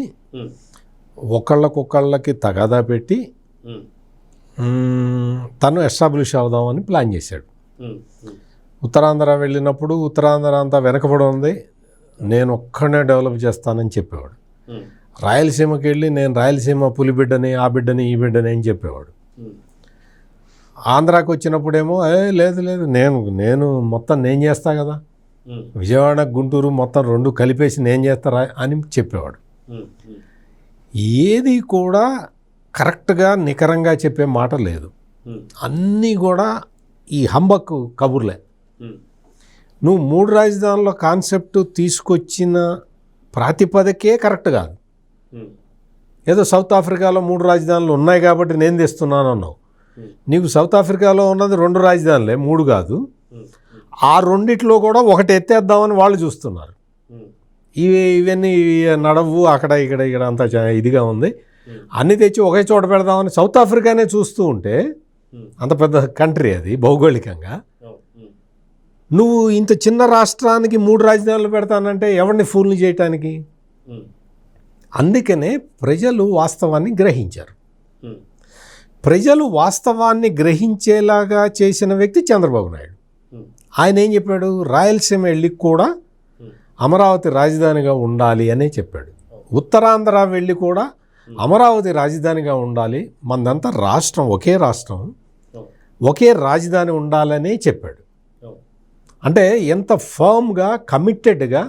ఒకళ్ళకొకళ్ళకి తగాదా పెట్టి తను ఎస్టాబ్లిష్ అవుదామని ప్లాన్ చేశాడు. ఉత్తరాంధ్ర వెళ్ళినప్పుడు ఉత్తరాంధ్ర అంతా వెనకబడి ఉంది, నేను ఒక్కడే డెవలప్ చేస్తానని చెప్పేవాడు. రాయలసీమకి వెళ్ళి నేను రాయలసీమ పులిబిడ్డని, ఆ బిడ్డని, ఈ బిడ్డని అని చెప్పేవాడు. ఆంధ్రాకి వచ్చినప్పుడేమో లేదు లేదు నేను మొత్తం నేను చేస్తా కదా, విజయవాడ గుంటూరు మొత్తం 2 కలిపేసి నేను చేస్తారా అని చెప్పేవాడు. ఏది కూడా కరెక్ట్గా నికరంగా చెప్పే మాట లేదు, అన్నీ కూడా ఈ హంబక్ కబుర్లే. నువ్వు 3 రాజధానుల కాన్సెప్ట్ తీసుకొచ్చిన ప్రాతిపదికే కరెక్ట్ కాదు. ఏదో సౌత్ ఆఫ్రికాలో 3 రాజధానులు ఉన్నాయి కాబట్టి నేను తెస్తున్నాను అన్నావు. నీకు సౌత్ ఆఫ్రికాలో ఉన్నది 2 రాజధానులే, 3 కాదు. ఆ రెండిట్లో కూడా ఒకటి ఎత్తేద్దామని వాళ్ళు చూస్తున్నారు. ఇవన్నీ నడవు, అక్కడ ఇక్కడ అంతా ఇదిగా ఉంది, అన్నీ తెచ్చి ఒకే చోట పెడదామని సౌత్ ఆఫ్రికానే చూస్తూ ఉంటే, అంత పెద్ద కంట్రీ అది భౌగోళికంగా. నువ్వు ఇంత చిన్న రాష్ట్రానికి 3 రాజధానులు పెడతానంటే ఎవరిని ఫూల్ని చేయటానికి? అందుకనే ప్రజలు వాస్తవాన్ని గ్రహించారు. ప్రజలు వాస్తవాన్ని గ్రహించేలాగా చేసిన వ్యక్తి చంద్రబాబు నాయుడు. ఆయన ఏం చెప్పాడు? రాయలసీమ వెళ్ళి కూడా అమరావతి రాజధానిగా ఉండాలి అనే చెప్పాడు. ఉత్తరాంధ్ర వెళ్ళి కూడా అమరావతి రాజధానిగా ఉండాలి, మనదంతా రాష్ట్రం ఒకే రాష్ట్రం, ఒకే రాజధాని ఉండాలనే చెప్పాడు. అంటే ఎంత ఫర్మ్గా, కమిటెడ్గా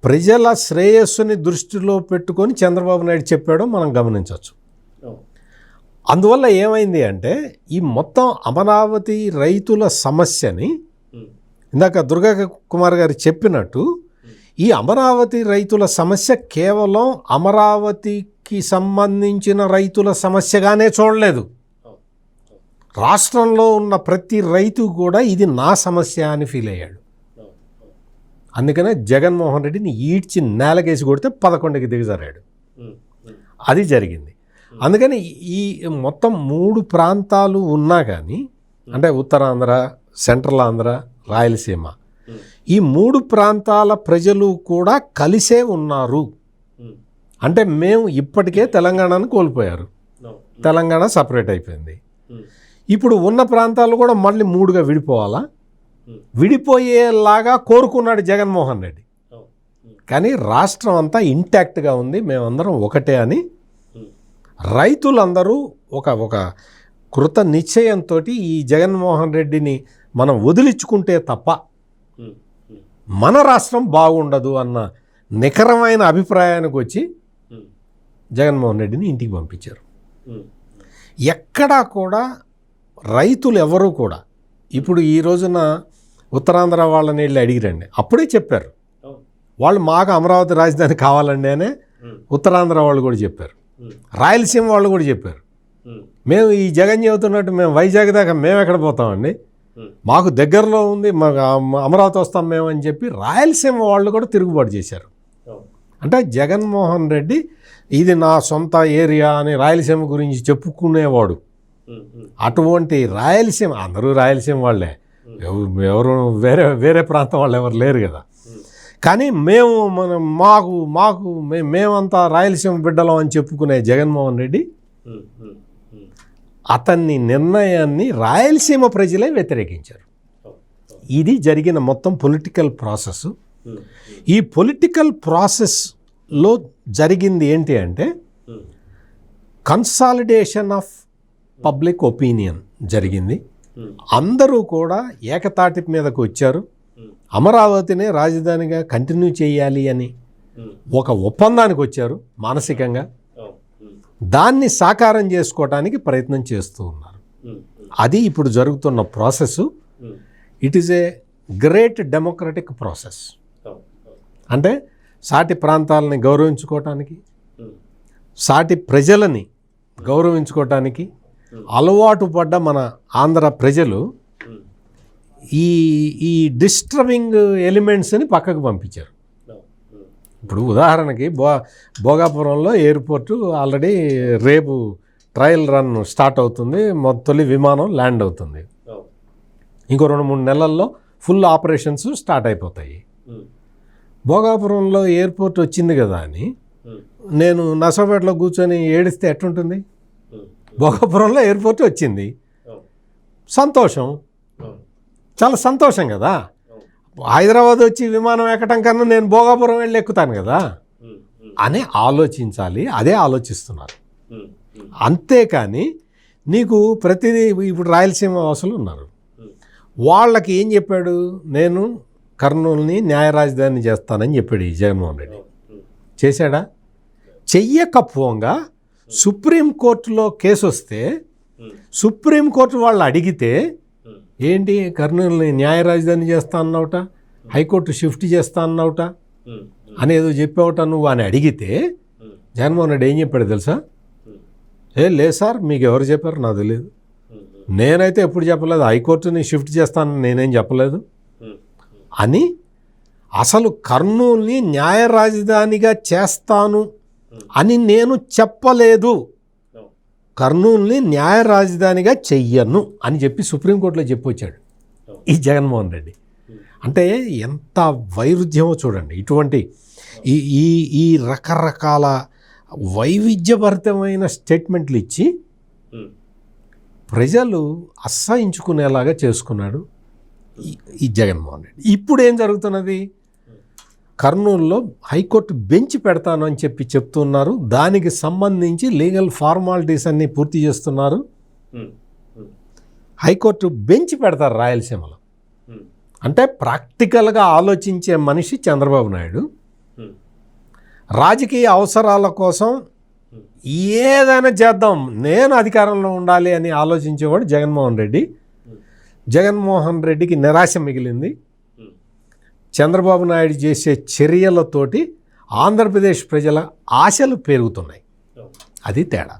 ప్రజల శ్రేయస్సుని దృష్టిలో పెట్టుకొని చంద్రబాబు నాయుడు చెప్పాడో మనం గమనించవచ్చు. అందువల్ల ఏమైంది అంటే, ఈ మొత్తం అమరావతి రైతుల సమస్యని ఇందాక దుర్గా కుమార్ గారు చెప్పినట్టు, ఈ అమరావతి రైతుల సమస్య కేవలం అమరావతికి సంబంధించిన రైతుల సమస్యగానే చూడలేదు. రాష్ట్రంలో ఉన్న ప్రతి రైతు కూడా ఇది నా సమస్య అని ఫీల్ అయ్యాడు. అందుకనే జగన్మోహన్ రెడ్డిని ఈడ్చి నేలకేసి కొడితే 11కి దిగజారాడు. అది జరిగింది. అందుకని ఈ మొత్తం 3 ప్రాంతాలు ఉన్నా కానీ, అంటే ఉత్తరాంధ్ర, సెంట్రల్ ఆంధ్ర, రాయలసీమ, ఈ 3 ప్రాంతాల ప్రజలు కూడా కలిసే ఉన్నారు. అంటే మేము ఇప్పటికే తెలంగాణను కోల్పోయారు, తెలంగాణ సపరేట్ అయిపోయింది. ఇప్పుడు ఉన్న ప్రాంతాలు కూడా మళ్ళీ 3గా విడిపోవాలా? విడిపోయేలాగా కోరుకున్నాడు జగన్మోహన్ రెడ్డి. కానీ రాష్ట్రం అంతా ఇంటాక్ట్గా ఉంది, మేమందరం ఒకటే అని రైతులందరూ ఒక కృత నిశ్చయంతో ఈ జగన్మోహన్ రెడ్డిని మనం వదిలించుకుంటే తప్ప మన రాష్ట్రం బాగుండదు అన్న నికరమైన అభిప్రాయానికి వచ్చి జగన్మోహన్ రెడ్డిని ఇంటికి పంపించారు. ఎక్కడా కూడా రైతులు ఎవరు కూడా ఇప్పుడు ఈ రోజున ఉత్తరాంధ్ర వాళ్ళని వెళ్ళి అడిగిరండి, అప్పుడే చెప్పారు వాళ్ళు, మాకు అమరావతి రాజధాని కావాలండి అనే ఉత్తరాంధ్ర వాళ్ళు కూడా చెప్పారు, రాయలసీమ వాళ్ళు కూడా చెప్పారు. మేము ఈ జగన్ చెబుతున్నట్టు మేము వైజాగ్ దాకా మేము ఎక్కడ పోతామండి, మాకు దగ్గరలో ఉంది, మాకు అమరావతి వస్తాం మేము అని చెప్పి రాయలసీమ వాళ్ళు కూడా తిరుగుబాటు చేశారు. అంటే జగన్మోహన్ రెడ్డి ఇది నా సొంత ఏరియా అని రాయలసీమ గురించి చెప్పుకునేవాడు. అటువంటి రాయలసీమ, అందరూ రాయలసీమ వాళ్ళే, ఎవరు వేరే ప్రాంతం వాళ్ళు ఎవరు లేరు కదా. కానీ మేమంతా రాయలసీమ బిడ్డలం అని చెప్పుకునే జగన్మోహన్ రెడ్డి అతన్ని నిర్ణయాన్ని రాయలసీమ ప్రజలే వ్యతిరేకించారు. ఇది జరిగిన మొత్తం పొలిటికల్ ప్రాసెస్. ఈ పొలిటికల్ ప్రాసెస్లో జరిగింది ఏంటి అంటే కన్సాలిడేషన్ ఆఫ్ పబ్లిక్ ఒపీనియన్ జరిగింది. అందరూ కూడా ఏకతాటి మీదకు వచ్చారు. అమరావతినే రాజధానిగా కంటిన్యూ చేయాలి అని ఒక ఒప్పందానికి వచ్చారు మానసికంగా. దాన్ని సాకారం చేసుకోవడానికి ప్రయత్నం చేస్తూ ఉన్నారు. అది ఇప్పుడు జరుగుతున్న process. It is a great democratic process. అంటే సాటి ప్రాంతాలని గౌరవించుకోవటానికి, సాటి ప్రజలని గౌరవించుకోవటానికి అలవాటు పడ్డ మన ఆంధ్ర ప్రజలు ఈ డిస్టర్బింగ్ ఎలిమెంట్స్ని పక్కకు పంపించారు. ఇప్పుడు ఉదాహరణకి భోగాపురంలో ఎయిర్పోర్టు ఆల్రెడీ రేపు ట్రయల్ రన్ స్టార్ట్ అవుతుంది. తొలి విమానం ల్యాండ్ అవుతుంది. ఇంకో 2-3 నెలల్లో ఫుల్ ఆపరేషన్స్ స్టార్ట్ అయిపోతాయి. భోగాపురంలో ఎయిర్పోర్ట్ వచ్చింది కదా అని నేను నర్సాపేటలో కూర్చొని ఏడిస్తే ఎట్లుంటుంది? భోగాపురంలో ఎయిర్పోర్ట్ వచ్చింది, సంతోషం, చాలా సంతోషం కదా. హైదరాబాద్ వచ్చి విమానం ఎక్కడం కన్నా నేను భోగాపురం వెళ్ళి ఎక్కుతాను కదా అని ఆలోచించాలి. అదే ఆలోచిస్తున్నారు. అంతేకాని నీకు ప్రతిదీ ఇప్పుడు రాయలసీమ వాసులు ఉన్నారు, వాళ్ళకి ఏం చెప్పాడు? నేను కర్నూలుని న్యాయ రాజధాని చేస్తానని చెప్పాడు ఈ జగన్మోహన్ రెడ్డి. చేశాడా? చెయ్యకపోగా సుప్రీంకోర్టులో కేసు వస్తే సుప్రీంకోర్టు వాళ్ళు అడిగితే ఏంటి కర్నూలుని న్యాయ రాజధాని చేస్తా అన్నావుట, హైకోర్టు షిఫ్ట్ చేస్తా అన్నావుట అనేదో చెప్పావుట నువ్వు అని అడిగితే జగన్మోహన్ రెడ్డి ఏం చెప్పాడు తెలుసా? లేదు సార్, మీకు ఎవరు చెప్పారు నాకు తెలియదు, నేనైతే ఎప్పుడు చెప్పలేదు, హైకోర్టుని షిఫ్ట్ చేస్తానని నేనేం చెప్పలేదు అని. అసలు కర్నూలుని న్యాయ రాజధానిగా చేస్తాను అని నేను చెప్పలేదు, కర్నూలుని న్యాయ రాజధానిగా చెయ్యను అని చెప్పి సుప్రీంకోర్టులో చెప్పొచ్చాడు ఈ జగన్మోహన్ రెడ్డి. అంటే ఎంత వైరుధ్యమో చూడండి. ఇటువంటి ఈ రకరకాల వైవిధ్యభరితమైన స్టేట్మెంట్లు ఇచ్చి ప్రజలు అసహించుకునేలాగా చేసుకున్నాడు ఈ జగన్మోహన్ రెడ్డి. ఇప్పుడు ఏం జరుగుతున్నది? కర్నూలులో హైకోర్టు బెంచ్ పెడతాను అని చెప్పి చెప్తున్నారు. దానికి సంబంధించి లీగల్ ఫార్మాలిటీస్ అన్నీ పూర్తి చేస్తున్నారు. హైకోర్టు బెంచ్ పెడతారు రాయలసీమలో. అంటే ప్రాక్టికల్గా ఆలోచించే మనిషి చంద్రబాబు నాయుడు, రాజకీయ అవసరాల కోసం ఏదైనా చేద్దాం, నేను అధికారంలో ఉండాలి అని ఆలోచించేవాడు జగన్మోహన్ రెడ్డి. జగన్మోహన్ రెడ్డికి నిరాశ మిగిలింది. చంద్రబాబు నాయుడు చేసే చర్యలతోటి ఆంధ్రప్రదేశ్ ప్రజల ఆశలు పెరుగుతున్నాయి. అది తేడా.